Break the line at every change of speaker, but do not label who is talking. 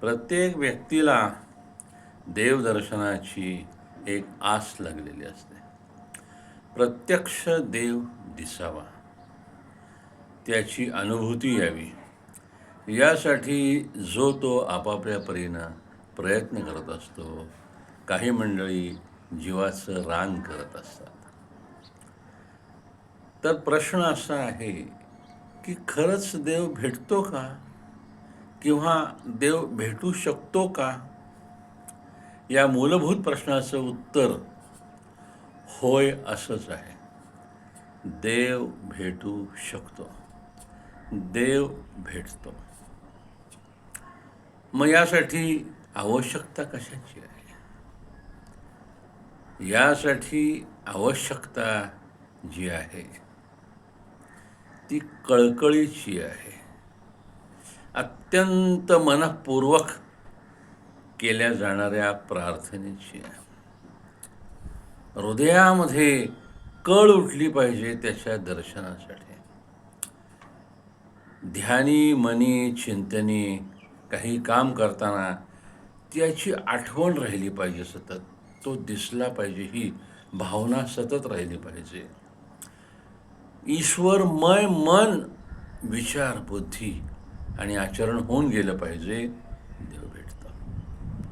प्रत्येक व्यक्तीला देवदर्शनाची एक आस लागलेली असते. प्रत्यक्ष देव दिसावा, त्याची अनुभूती यावी, यासाठी जो तो आपापल्या परीनं प्रयत्न करत असतो. काही मंडळी जीवाचं रान करत असतात. तर प्रश्न असा आहे की खरंच देव भेटतो का? किंवा देव भेटू शकतो का? या मूलभूत प्रश्नाचं उत्तर होय असंच आहे. देव भेटू शकतो. देव भेटतो. मग यासाठी आवश्यकता कशाची आहे? यासाठी आवश्यकता जी आहे ती कळकळीची आहे. अत्यंत मनःपूर्वक केल्या जाणाऱ्या प्रार्थनेची आहे. हृदयामध्ये कळ उठली पाहिजे त्याच्या दर्शनासाठी. ध्यानी मनी चिंतनी काही काम करताना त्याची आठवण राहिली पाहिजे सतत. तो दिसला पाहिजे, ही भावना सतत राहिली पाहिजे. ईश्वरमय मन, विचार, बुद्धी आणि आचरण होऊन गेलं पाहिजे.